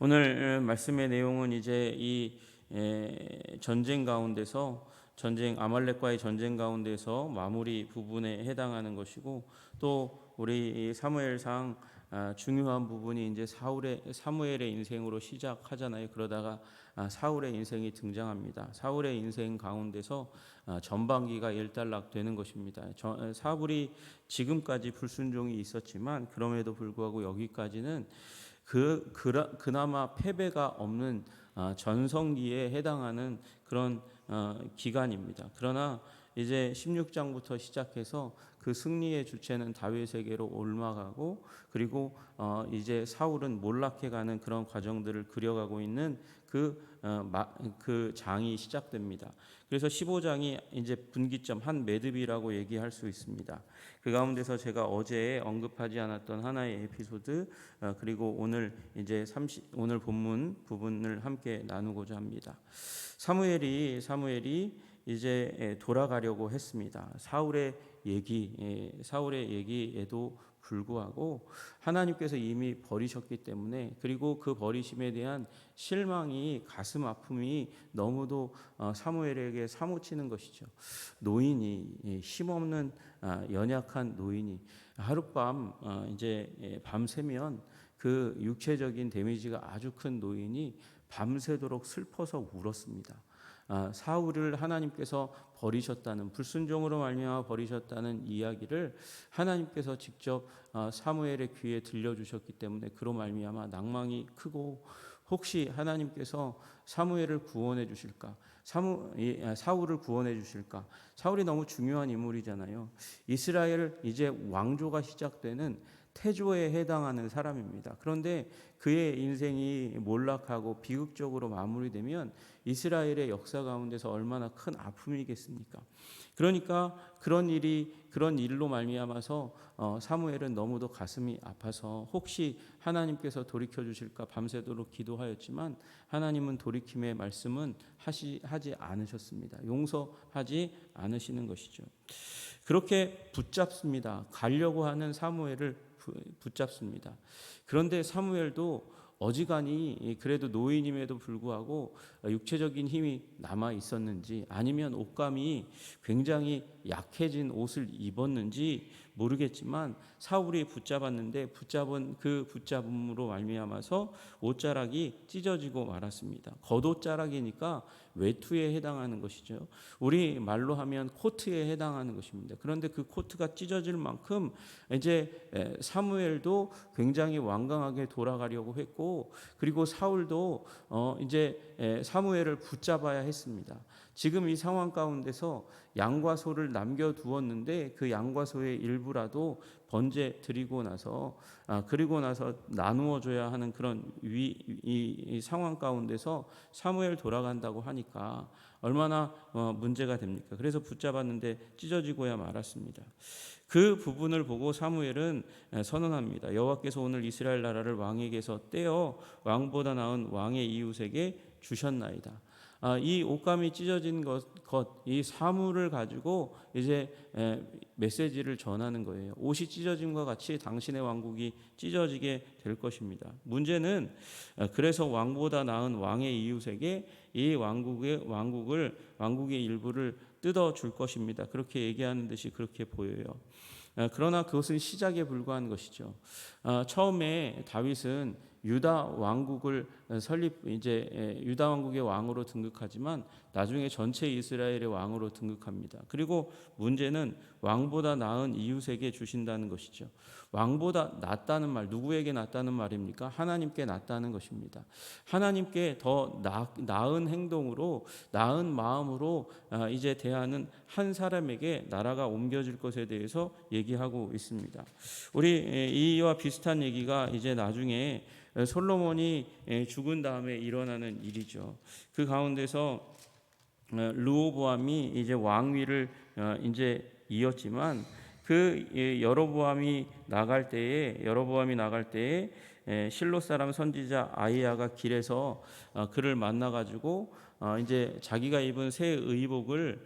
오늘 말씀의 내용은 이제 전쟁 가운데서 아말렉과의 전쟁 가운데서 마무리 부분에 해당하는 것이고, 또 우리 사무엘상 중요한 부분이 이제 사무엘의 인생으로 시작하잖아요. 그러다가 사울의 인생이 등장합니다. 사울의 인생 가운데서 전반기가 일단락되는 것입니다. 사울이 지금까지 불순종이 있었지만 그럼에도 불구하고 여기까지는 그나마 패배가 없는 전성기에 해당하는 그런 기간입니다. 그러나 이제 16장부터 시작해서 그 승리의 주체는 다윗에게로 옮아가고, 그리고 이제 사울은 몰락해가는 그런 과정들을 그려가고 있는 그 장이 시작됩니다. 그래서 15장이 이제 분기점, 한 매듭이라고 얘기할 수 있습니다. 그 가운데서 제가 어제 언급하지 않았던 하나의 에피소드, 그리고 오늘 본문 부분을 함께 나누고자 합니다. 사무엘이 이제 돌아가려고 했습니다. 사울의 얘기에도 불구하고 하나님께서 이미 버리셨기 때문에, 그리고 그 버리심에 대한 실망이, 가슴 아픔이 너무도 사무엘에게 사무치는 것이죠. 노인이, 힘없는 연약한 노인이 하룻밤 이제 밤새면 그 육체적인 데미지가 아주 큰 노인이 밤새도록 슬퍼서 울었습니다. 사울을 하나님께서 버리셨다는, 불순종으로 말미암아 버리셨다는 이야기를 하나님께서 직접 사무엘의 귀에 들려주셨기 때문에 그로 말미암아 낭망이 크고, 혹시 하나님께서 사무엘을 구원해 주실까, 사울을 구원해 주실까. 사울이 너무 중요한 인물이잖아요. 이스라엘 이제 왕조가 시작되는 태조에 해당하는 사람입니다. 그런데 그의 인생이 몰락하고 비극적으로 마무리되면 이스라엘의 역사 가운데서 얼마나 큰 아픔이겠습니까? 그러니까 그런 일로 말미암아서 사무엘은 너무도 가슴이 아파서 혹시 하나님께서 돌이켜 주실까 밤새도록 기도하였지만 하나님은 돌이킴의 말씀은 하지 않으셨습니다. 용서하지 않으시는 것이죠. 그렇게 붙잡습니다. 가려고 하는 사무엘을 붙잡습니다. 그런데 사무엘도 어지간히 그래도 노인임에도 불구하고 육체적인 힘이 남아 있었는지, 아니면 옷감이 굉장히 약해진 옷을 입었는지 모르겠지만 사울이 붙잡았는데 그 붙잡음으로 말미암아서 옷자락이 찢어지고 말았습니다. 겉옷자락이니까 외투에 해당하는 것이죠. 우리 말로 하면 코트에 해당하는 것입니다. 그런데 그 코트가 찢어질 만큼 이제 사무엘도 굉장히 완강하게 돌아가려고 했고, 그리고 사울도 이제 사무엘을 붙잡아야 했습니다. 지금 이 상황 가운데서 양과 소를 남겨두었는데 그 양과 소의 일부라도 번제 드리고 나서 그리고 나서 나누어 줘야 하는 그런 이 상황 가운데서 사무엘 돌아간다고 하니까 얼마나 문제가 됩니까? 그래서 붙잡았는데 찢어지고야 말았습니다. 그 부분을 보고 사무엘은 선언합니다. 여호와께서 오늘 이스라엘 나라를 왕에게서 떼어 왕보다 나은 왕의 이웃에게 주셨나이다. 이 옷감이 찢어진 이 사물을 가지고 이제 메시지를 전하는 거예요. 옷이 찢어짐과 같이 당신의 왕국이 찢어지게 될 것입니다. 문제는 그래서 왕보다 나은 왕의 이웃에게 이 왕국의 일부를 뜯어 줄 것입니다. 그렇게 얘기하는 듯이 그렇게 보여요. 그러나 그것은 시작에 불과한 것이죠. 처음에 다윗은 유다 왕국의 왕으로 등극하지만 나중에 전체 이스라엘의 왕으로 등극합니다. 그리고 문제는 왕보다 나은 이웃에게 주신다는 것이죠. 왕보다 낫다는 말, 누구에게 낫다는 말입니까? 하나님께 낫다는 것입니다. 하나님께 더 나은 행동으로, 나은 마음으로 이제 대하는 한 사람에게 나라가 옮겨질 것에 대해서 얘기하고 있습니다. 우리 이와 비슷한 얘기가 이제 나중에 솔로몬이 죽은 다음에 일어나는 일이죠. 그 가운데서 르호보암이 이제 왕위를 이제 이었지만 그 여로보암이 나갈 때에 실로 사람 선지자 아히야가 길에서 그를 만나 가지고 이제 자기가 입은 새 의복을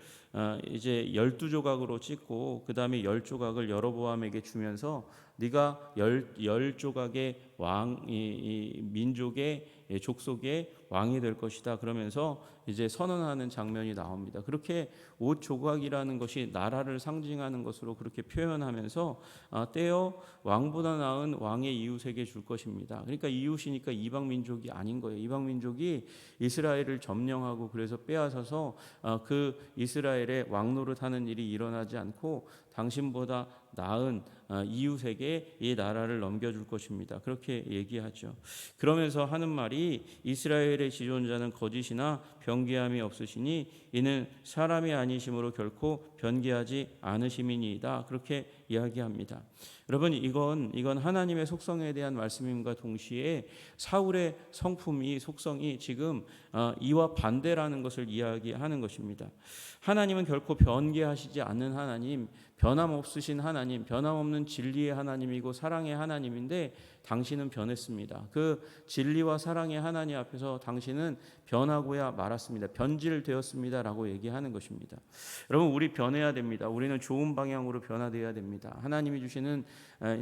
이제 12조각으로 찢고 그 다음에 10조각을 여로보암에게 주면서 네가 열 조각의 왕, 이 민족의 족속의 왕이 될 것이다. 그러면서 이제 선언하는 장면이 나옵니다. 그렇게 옷 조각이라는 것이 나라를 상징하는 것으로 그렇게 표현하면서 떼어 왕보다 나은 왕의 이웃에게 줄 것입니다. 그러니까 이웃이니까 이방 민족이 아닌 거예요. 이방 민족이 이스라엘을 점령하고 그래서 빼앗아서 그 이스라엘의 왕노릇하는 일이 일어나지 않고 당신보다 나은 이웃에게 이 나라를 넘겨줄 것입니다. 그렇게 얘기하죠. 그러면서 하는 말이 이스라엘의 지존자는 거짓이나 변개함이 없으시니 이는 사람이 아니심으로 결코 변개하지 않으심이니이다. 그렇게 이야기합니다. 여러분 이건 하나님의 속성에 대한 말씀임과 동시에 사울의 성품이 속성이 지금 이와 반대라는 것을 이야기하는 것입니다. 하나님은 결코 변개하시지 않는 하나님, 변함없으신 하나님, 변함없는 진리의 하나님이고 사랑의 하나님인데 당신은 변했습니다. 그 진리와 사랑의 하나님 앞에서 당신은 변하고야 말았습니다. 변질되었습니다라고 얘기하는 것입니다. 여러분 우리 변해야 됩니다. 우리는 좋은 방향으로 변화되어야 됩니다. 하나님이 주시는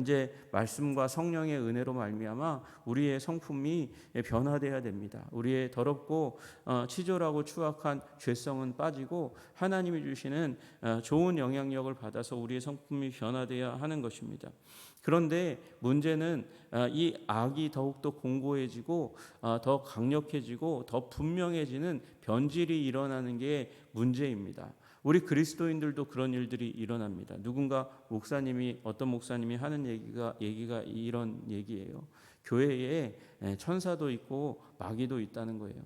이제 말씀과 성령의 은혜로 말미암아 우리의 성품이 변화되어야 됩니다. 우리의 더럽고 치졸하고 추악한 죄성은 빠지고 하나님이 주시는 좋은 영향력을 받아서 우리의 성품이 변화되어야 하는 것입니다. 그런데 문제는 이 악이 더욱더 공고해지고 더 강력해지고 더 분명해지는 변질이 일어나는 게 문제입니다. 우리 그리스도인들도 그런 일들이 일어납니다. 누군가 어떤 목사님이 하는 얘기가 이런 얘기예요. 교회에 천사도 있고 마귀도 있다는 거예요.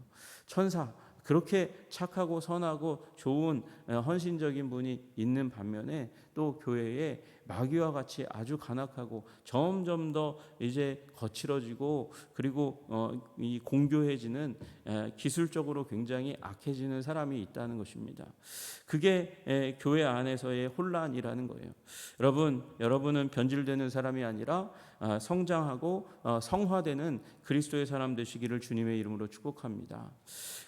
천사 그렇게 착하고 선하고 좋은 헌신적인 분이 있는 반면에 또 교회에 마귀와 같이 아주 간악하고 점점 더 이제 거칠어지고 그리고 이 공교해지는 기술적으로 굉장히 악해지는 사람이 있다는 것입니다. 그게 교회 안에서의 혼란이라는 거예요. 여러분은 변질되는 사람이 아니라 성장하고 성화되는 그리스도의 사람 되시기를 주님의 이름으로 축복합니다.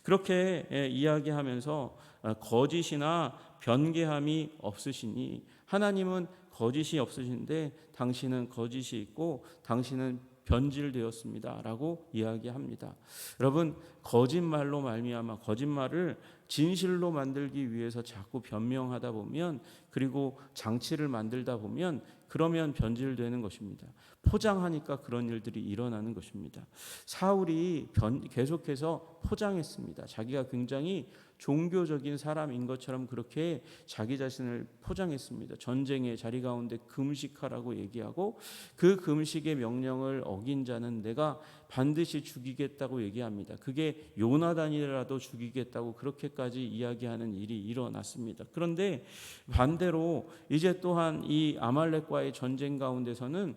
그렇게 이야기하면서 거짓이나 변개함이 없으시니 하나님은 거짓이 없으신데 당신은 거짓이 있고 당신은 변질되었습니다 라고 이야기합니다. 여러분 거짓말로 말미암아 거짓말을 진실로 만들기 위해서 자꾸 변명하다 보면 그리고 장치를 만들다 보면 그러면 변질되는 것입니다. 포장하니까 그런 일들이 일어나는 것입니다. 사울이 계속해서 포장했습니다. 자기가 굉장히 종교적인 사람인 것처럼 그렇게 자기 자신을 포장했습니다. 전쟁의 자리 가운데 금식하라고 얘기하고 그 금식의 명령을 어긴 자는 내가 반드시 죽이겠다고 얘기합니다. 그게 요나단이라도 죽이겠다고 그렇게까지 이야기하는 일이 일어났습니다. 그런데 반대로 이제 또한 이 아말렉과의 전쟁 가운데서는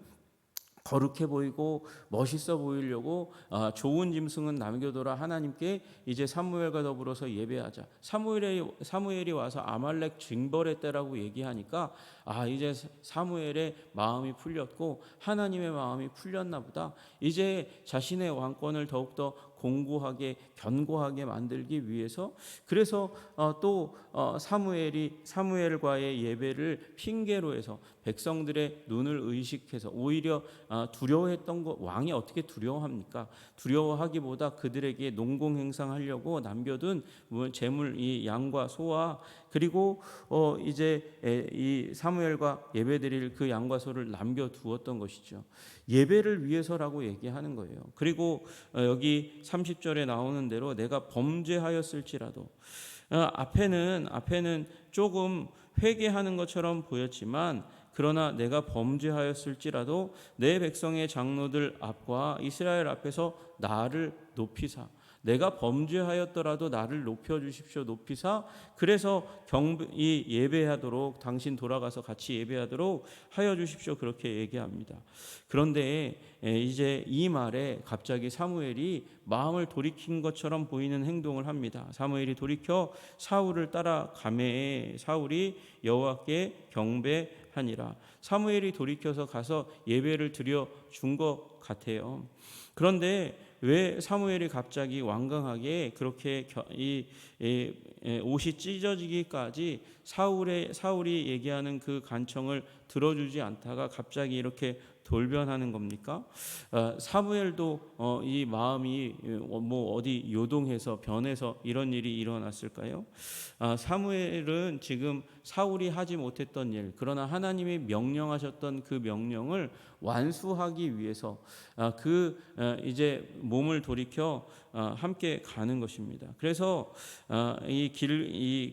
거룩해 보이고 멋있어 보이려고 좋은 짐승은 남겨둬라 하나님께 이제 사무엘과 더불어서 예배하자. 사무엘이 와서 아말렉 징벌의 때라고 얘기하니까 이제 사무엘의 마음이 풀렸고 하나님의 마음이 풀렸나 보다. 이제 자신의 왕권을 더욱더 공고하게 견고하게 만들기 위해서 그래서 또 사무엘과의 예배를 핑계로 해서 백성들의 눈을 의식해서 오히려 두려워했던 것 왕이 어떻게 두려워합니까? 두려워하기보다 그들에게 농공행상하려고 남겨둔 재물 이 양과 소와 그리고 이제 이 사무엘과 예배드릴 그 양과 소를 남겨두었던 것이죠. 예배를 위해서라고 얘기하는 거예요. 그리고 여기 30절에 나오는 대로 내가 범죄하였을지라도 앞에는 조금 회개하는 것처럼 보였지만 그러나 내가 범죄하였을지라도 내 백성의 장로들 앞과 이스라엘 앞에서 나를 높이사 내가 범죄하였더라도 나를 높여주십시오 높이사 그래서 이 예배하도록 당신 돌아가서 같이 예배하도록 하여 주십시오 그렇게 얘기합니다. 그런데 이제 이 말에 갑자기 사무엘이 마음을 돌이킨 것처럼 보이는 행동을 합니다. 사무엘이 돌이켜 사울을 따라가매 사울이 여호와께 경배하니라. 사무엘이 돌이켜서 가서 예배를 드려 준 것 같아요. 그런데 왜 사무엘이 갑자기 완강하게 그렇게 옷이 찢어지기까지 사울이 얘기하는 그 간청을 들어주지 않다가 갑자기 이렇게 돌변하는 겁니까? 사무엘도 이 마음이 뭐 어디 요동해서 변해서 이런 일이 일어났을까요? 사무엘은 지금 사울이 하지 못했던 일, 그러나 하나님이 명령하셨던 그 명령을 완수하기 위해서 이제 몸을 돌이켜 함께 가는 것입니다. 그래서 이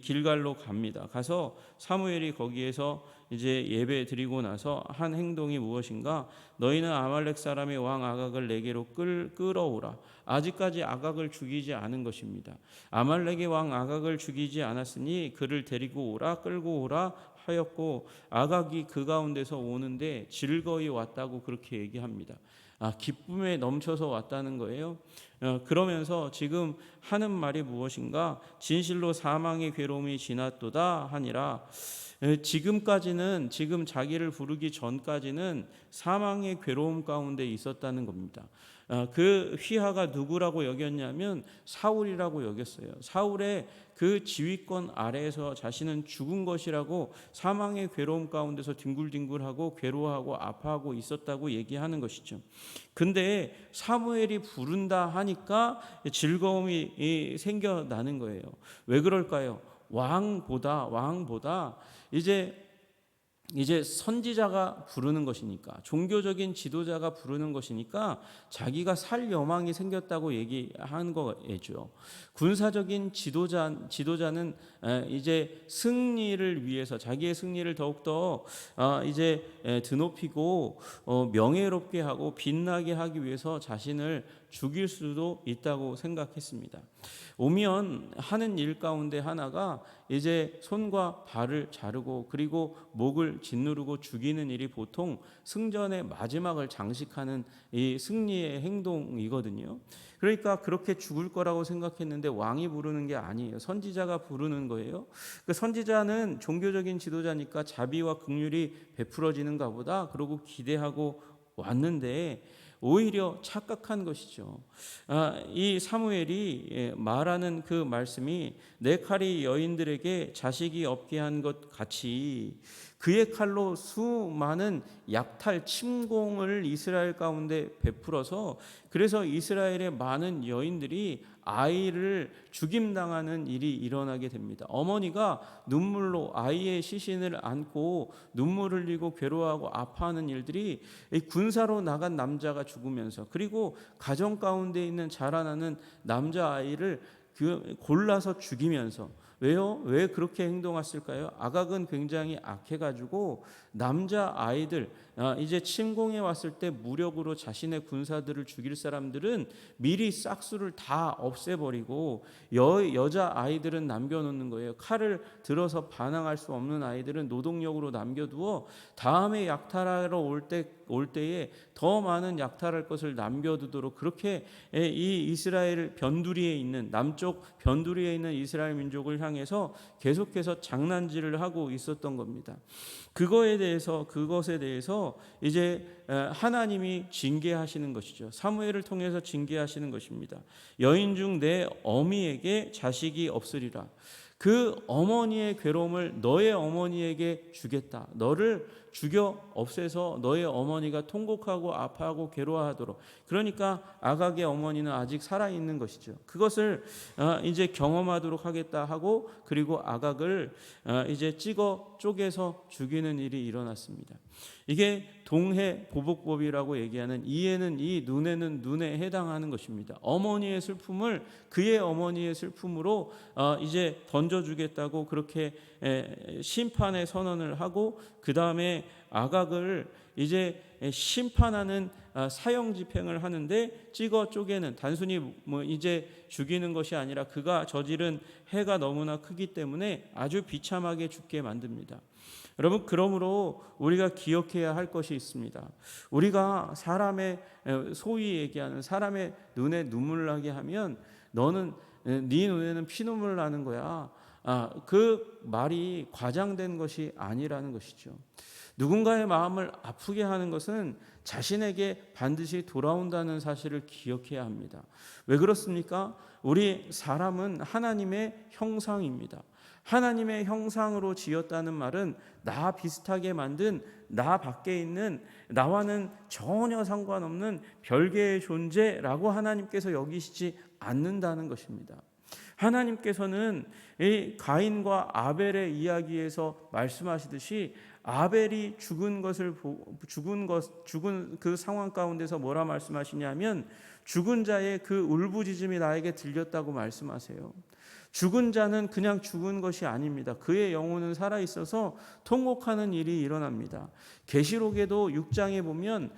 길갈로 갑니다. 가서 사무엘이 거기에서 이제 예배 드리고 나서 한 행동이 무엇인가? 너희는 아말렉 사람의 왕 아각을 내게로 끌어오라. 아직까지 아각을 죽이지 않은 것입니다. 아말렉의 왕 아각을 죽이지 않았으니 그를 데리고 오라, 끌고 오라 하였고, 아각이 그 가운데서 오는데 즐거이 왔다고 그렇게 얘기합니다. 기쁨에 넘쳐서 왔다는 거예요. 그러면서 지금 하는 말이 무엇인가? 진실로 사망의 괴로움이 지났도다 하니라. 지금까지는, 지금 자기를 부르기 전까지는 사망의 괴로움 가운데 있었다는 겁니다. 그 휘하가 누구라고 여겼냐면 사울이라고 여겼어요. 사울의 그 지휘권 아래에서 자신은 죽은 것이라고 사망의 괴로움 가운데서 뒹굴뒹굴하고 괴로워하고 아파하고 있었다고 얘기하는 것이죠. 근데 사무엘이 부른다 하니까 즐거움이 생겨나는 거예요. 왜 그럴까요? 왕보다 이제 선지자가 부르는 것이니까, 종교적인 지도자가 부르는 것이니까 자기가 살 여망이 생겼다고 얘기한 거죠. 군사적인 지도자는 이제 승리를 위해서 자기의 승리를 더욱더 이제 드높이고 명예롭게 하고 빛나게 하기 위해서 자신을 죽일 수도 있다고 생각했습니다. 오면 하는 일 가운데 하나가 이제 손과 발을 자르고 그리고 목을 짓누르고 죽이는 일이 보통 승전의 마지막을 장식하는 이 승리의 행동이거든요. 그러니까 그렇게 죽을 거라고 생각했는데 왕이 부르는 게 아니에요. 선지자가 부르는 거예요. 그 선지자는 종교적인 지도자니까 자비와 긍휼이 베풀어지는가 보다 그러고 기대하고 왔는데 오히려 착각한 것이죠. 이 사무엘이 말하는 그 말씀이 내 칼이 여인들에게 자식이 없게 한 것 같이 그의 칼로 수많은 약탈, 침공을 이스라엘 가운데 베풀어서 그래서 이스라엘의 많은 여인들이 아이를 죽임당하는 일이 일어나게 됩니다. 어머니가 눈물로 아이의 시신을 안고 눈물 흘리고 괴로워하고 아파하는 일들이 군사로 나간 남자가 죽으면서 그리고 가정 가운데 있는 자라나는 남자아이를 골라서 죽이면서 왜요? 왜 그렇게 행동했을까요? 아각은 굉장히 악해가지고 남자 아이들 이제 침공해 왔을 때 무력으로 자신의 군사들을 죽일 사람들은 미리 싹수를 다 없애버리고 여자 아이들은 남겨놓는 거예요. 칼을 들어서 반항할 수 없는 아이들은 노동력으로 남겨두어 다음에 약탈하러 올 때에 더 많은 약탈할 것을 남겨두도록 그렇게 이 이스라엘 변두리에 있는 남쪽 변두리에 있는 이스라엘 민족을 향해서 계속해서 장난질을 하고 있었던 겁니다. 그것에 대해서 이제 하나님이 징계하시는 것이죠. 사무엘을 통해서 징계하시는 것입니다. 여인 중 내 어미에게 자식이 없으리라. 그 어머니의 괴로움을 너의 어머니에게 주겠다. 너를 죽여 없애서 너의 어머니가 통곡하고 아파하고 괴로워하도록. 그러니까 아각의 어머니는 아직 살아있는 것이죠. 그것을 이제 경험하도록 하겠다 하고 그리고 아각을 이제 쪼개서 죽이는 일이 일어났습니다. 이게 동해 보복법이라고 얘기하는 이에는 이 눈에는 눈에 해당하는 것입니다. 어머니의 슬픔을 그의 어머니의 슬픔으로 이제 던져주겠다고 그렇게 심판의 선언을 하고 그 다음에 아각을 이제 심판하는 사형 집행을 하는데 쪼개는 단순히 뭐 이제 죽이는 것이 아니라 그가 저지른 해가 너무나 크기 때문에 아주 비참하게 죽게 만듭니다. 여러분, 그러므로 우리가 기억해야 할 것이 있습니다. 우리가 사람의 소위 얘기하는 사람의 눈에 눈물 나게 하면 너는 네 눈에는 피눈물 나는 거야. 그 말이 과장된 것이 아니라는 것이죠. 누군가의 마음을 아프게 하는 것은 자신에게 반드시 돌아온다는 사실을 기억해야 합니다. 왜 그렇습니까? 우리 사람은 하나님의 형상입니다. 하나님의 형상으로 지었다는 말은 나 비슷하게 만든 나 밖에 있는 나와는 전혀 상관없는 별개의 존재라고 하나님께서 여기시지 않는다는 것입니다. 하나님께서는 이 가인과 아벨의 이야기에서 말씀하시듯이 아벨이 죽은 그 상황 가운데서 뭐라 말씀하시냐면 죽은 자의 그 울부짖음이 나에게 들렸다고 말씀하세요. 죽은 자는 그냥 죽은 것이 아닙니다. 그의 영혼은 살아 있어서 통곡하는 일이 일어납니다. 계시록에도 6장에 보면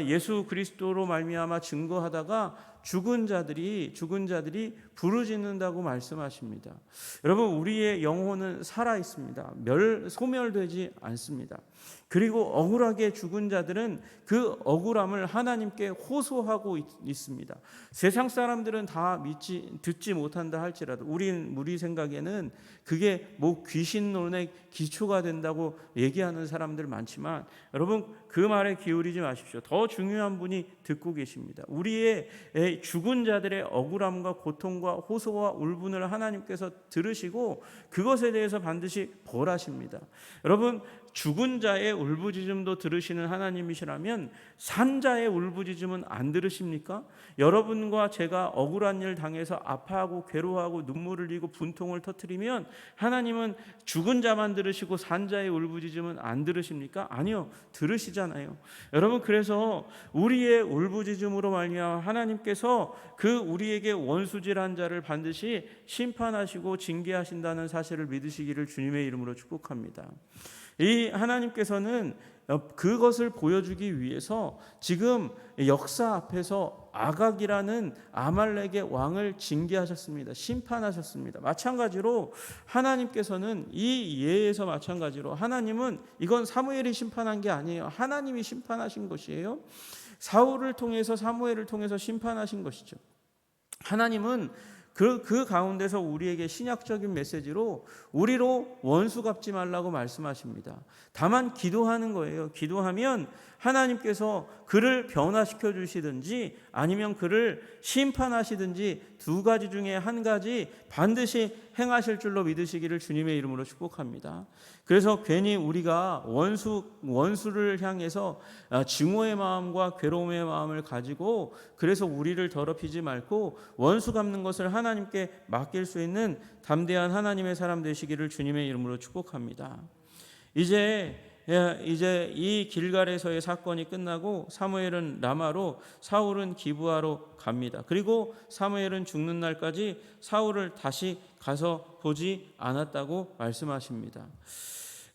예수 그리스도로 말미암아 증거하다가 죽은 자들이 부르짖는다고 말씀하십니다. 여러분, 우리의 영혼은 살아 있습니다. 소멸되지 않습니다. 그리고 억울하게 죽은 자들은 그 억울함을 하나님께 호소하고 있습니다. 세상 사람들은 다 듣지 못한다 할지라도 우리 생각에는 그게 뭐 귀신론의 기초가 된다고 얘기하는 사람들 많지만 여러분, 그 말에 기울이지 마십시오. 더 중요한 분이 듣고 계십니다. 우리의 죽은 자들의 억울함과 고통과 호소와 울분을 하나님께서 들으시고 그것에 대해서 반드시 벌하십니다. 여러분, 죽은 자의 울부짖음도 들으시는 하나님이시라면 산 자의 울부짖음은 안 들으십니까? 여러분과 제가 억울한 일 당해서 아파하고 괴로워하고 눈물을 흘리고 분통을 터뜨리면 하나님은 죽은 자만 들으시고 산 자의 울부짖음은 안 들으십니까? 아니요, 들으시잖아요. 여러분, 그래서 우리의 울부짖음으로 말미암아 하나님께서 그 우리에게 원수질한 자를 반드시 심판하시고 징계하신다는 사실을 믿으시기를 주님의 이름으로 축복합니다. 이 하나님께서는 그것을 보여주기 위해서 지금 역사 앞에서 아각이라는 아말렉의 왕을 징계하셨습니다. 심판하셨습니다. 마찬가지로 하나님께서는 이 예에서 마찬가지로 하나님은 이건 사무엘이 심판한 게 아니에요. 하나님이 심판하신 것이에요. 사울을 통해서 사무엘을 통해서 심판하신 것이죠. 하나님은 그 가운데서 우리에게 신약적인 메시지로 우리로 원수 갚지 말라고 말씀하십니다. 다만 기도하는 거예요. 기도하면 하나님께서 그를 변화시켜 주시든지 아니면 그를 심판하시든지 두 가지 중에 한 가지 반드시 행하실 줄로 믿으시기를 주님의 이름으로 축복합니다. 그래서 괜히 우리가 원수를 향해서 증오의 마음과 괴로움의 마음을 가지고 그래서 우리를 더럽히지 말고 원수 갚는 것을 하나님께 맡길 수 있는 담대한 하나님의 사람 되시기를 주님의 이름으로 축복합니다. 이제 이 길갈에서의 사건이 끝나고 사무엘은 라마로 사울은 기브아로 갑니다. 그리고 사무엘은 죽는 날까지 사울을 다시 가서 보지 않았다고 말씀하십니다.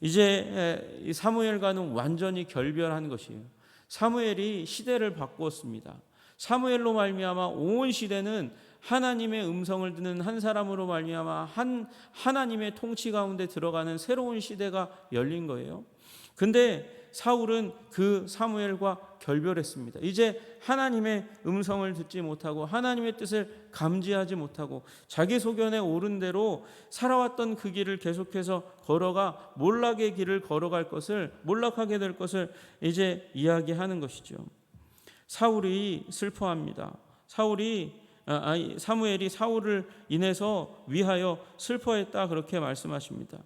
이제 사무엘과는 완전히 결별한 것이에요. 사무엘이 시대를 바꾸었습니다. 사무엘로 말미암아 온 시대는 하나님의 음성을 듣는 한 사람으로 말미암아 하나님의 통치 가운데 들어가는 새로운 시대가 열린 거예요. 근데 사울은 그 사무엘과 결별했습니다. 이제 하나님의 음성을 듣지 못하고 하나님의 뜻을 감지하지 못하고 자기 소견에 옳은 대로 살아왔던 그 길을 계속해서 걸어가 몰락의 길을 걸어갈 것을 몰락하게 될 것을 이제 이야기하는 것이죠. 사울이 슬퍼합니다. 사무엘이 사울을 인해서 위하여 슬퍼했다 그렇게 말씀하십니다.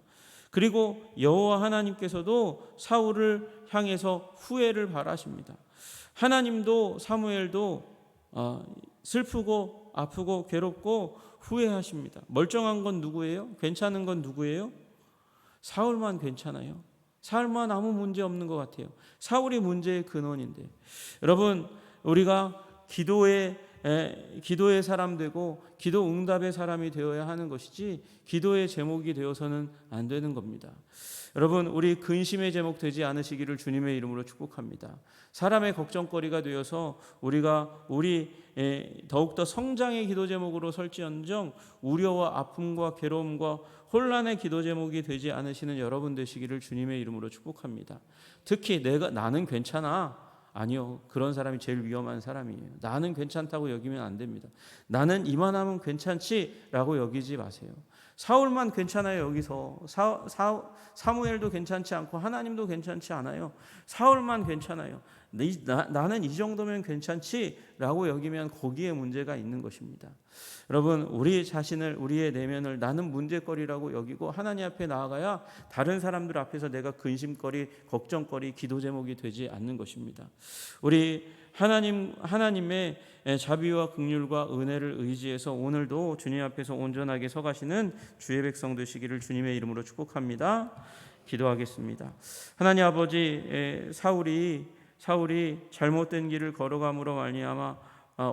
그리고 여호와 하나님께서도 사울을 향해서 후회를 바라십니다. 하나님도 사무엘도 슬프고 아프고 괴롭고 후회하십니다. 멀쩡한 건 누구예요? 괜찮은 건 누구예요? 사울만 괜찮아요. 사울만 아무 문제 없는 것 같아요. 사울이 문제의 근원인데 여러분, 우리가 기도의 사람 되고 기도 응답의 사람이 되어야 하는 것이지 기도의 제목이 되어서는 안 되는 겁니다. 여러분, 우리 근심의 제목 되지 않으시기를 주님의 이름으로 축복합니다. 사람의 걱정거리가 되어서 우리가 더욱더 성장의 기도 제목으로 설지언정 우려와 아픔과 괴로움과 혼란의 기도 제목이 되지 않으시는 여러분 되시기를 주님의 이름으로 축복합니다. 특히 나는 괜찮아. 아니요. 그런 사람이 제일 위험한 사람이에요. 나는 괜찮다고 여기면 안 됩니다. 나는 이만하면 괜찮지라고 여기지 마세요. 사울만 괜찮아요. 여기서 사무엘도 괜찮지 않고 하나님도 괜찮지 않아요. 사울만 괜찮아요. 나는 이 정도면 괜찮지라고 여기면 거기에 문제가 있는 것입니다. 여러분, 우리 자신을, 우리의 내면을 나는 문제거리라고 여기고 하나님 앞에 나아가야 다른 사람들 앞에서 내가 근심거리, 걱정거리, 기도 제목이 되지 않는 것입니다. 우리 하나님의 자비와 긍휼과 은혜를 의지해서 오늘도 주님 앞에서 온전하게 서가시는 주의 백성 되시기를 주님의 이름으로 축복합니다. 기도하겠습니다. 하나님 아버지, 사울이 잘못된 길을 걸어감으로 말미암아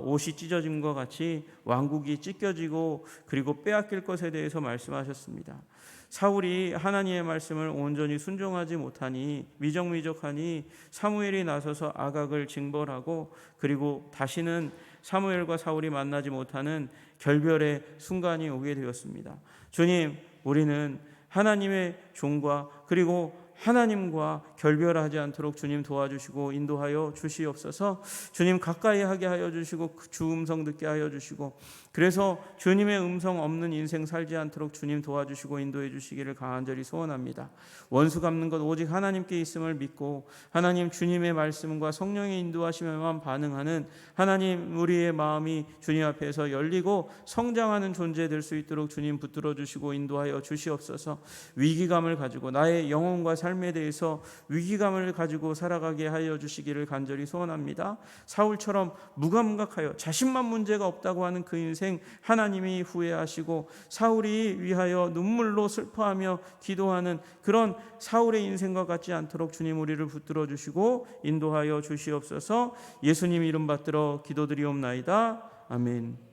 옷이 찢어짐과 같이 왕국이 찢겨지고 그리고 빼앗길 것에 대해서 말씀하셨습니다. 사울이 하나님의 말씀을 온전히 순종하지 못하니 미적미적하니 사무엘이 나서서 아각을 징벌하고 그리고 다시는 사무엘과 사울이 만나지 못하는 결별의 순간이 오게 되었습니다. 주님, 우리는 하나님의 종과 그리고 하나님과 결별하지 않도록 주님 도와주시고 인도하여 주시옵소서. 주님 가까이 하게 하여 주시고 주 음성 듣게 하여 주시고 그래서 주님의 음성 없는 인생 살지 않도록 주님 도와주시고 인도해 주시기를 간절히 소원합니다. 원수 갚는 것 오직 하나님께 있음을 믿고 하나님 주님의 말씀과 성령의 인도하심에만 반응하는 하나님 우리의 마음이 주님 앞에서 열리고 성장하는 존재 될 수 있도록 주님 붙들어 주시고 인도하여 주시옵소서. 위기감을 가지고 나의 영혼과 삶에 대해서 위기감을 가지고 살아가게 하여 주시기를 간절히 소원합니다. 사울처럼 무감각하여 자신만 문제가 없다고 하는 그 인생 하나님이 후회하시고 사울이 위하여 눈물로 슬퍼하며 기도하는 그런 사울의 인생과 같지 않도록 주님 우리를 붙들어 주시고 인도하여 주시옵소서. 예수님 이름 받들어 기도드리옵나이다. 아멘.